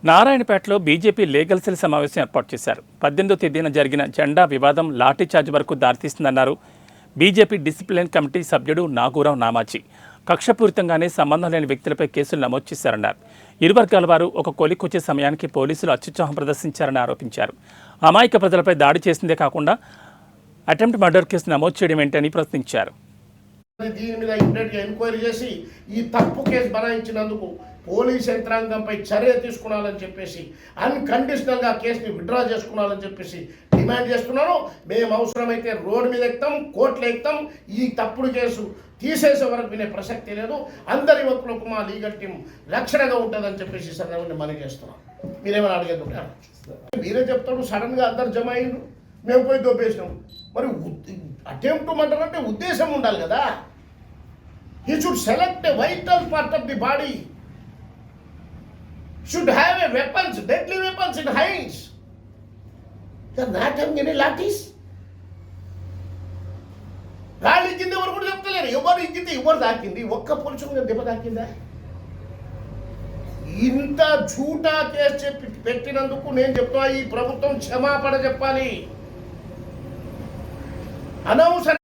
నారాయణపేటలో BJP legal cell సమావేశం ఏర్పాటు చేశారు. 18వ తేదీన జరిగిన జెండా వివాదం లాఠీచార్జ్ వరకు దారితీస్తుందన్నారు బీజేపీ డిసిప్లిన్ కమిటీ సభ్యుడు నాగూరావు నామాజీ. కక్షపూరితంగానే సంబంధం లేని వ్యక్తులపై కేసులు నమోదు చేశారన్నారు. ఇరు వర్గాల వారు ఒక కొలిక్కొచ్చే సమయానికి పోలీసులు అత్యుత్సాహం ప్రదర్శించారని ఆరోపించారు. అమాయక ప్రజలపై దాడి చేసిందే కాకుండా అటెంప్ట్ మర్డర్ కేసు నమోదు చేయడం ఏంటని ప్రశ్నించారు. దీని మీద ఇమ్మీడియట్గా ఎంక్వైరీ చేసి ఈ తప్పు కేసు బనాయించినందుకు పోలీస్ యంత్రాంగంపై చర్య తీసుకున్నాలని చెప్పేసి అన్కండిషనల్గా కేసుని విత్డ్రా చేసుకున్నాలని చెప్పేసి డిమాండ్ చేస్తున్నాను. మేము అవసరమైతే రోడ్డు మీద ఎక్కుతాం, కోర్టులో ఎక్కుతాం. ఈ తప్పుడు కేసు తీసేసే వరకు వినే ప్రసక్తి లేదు. అందరి వక్కులకు మా లీగల్ టీం రక్షణగా ఉంటుందని చెప్పేసి సందర్భంగా మనం చేస్తున్నాం. మీరేమైనా అడిగేది మీరే చెప్తాడు. సడన్గా అందరు జమ అయ్యారు, మేము పోయి దొబ్బేసినాం. మరి అటెంప్ట్ మర్డర్ అంటే ఉద్దేశం ఉండాలి కదా. He should select a vital part of the body, should have a weapons, deadly weapons in hands. They are not having any lathis. గాలి కింద ఎవరు కూడా చెప్తలేరు. ఎవరు ఇచ్చింది, ఎవరు దాకింది, ఒక్క పోలీసు దెబ్బ దాకిందా? ఇంత झूठा కేసు చెప్పి పెట్టినందుకు నేను చెప్తా, ఈ ప్రభుత్వం క్షమాపణ చెప్పాలి. అనవసరం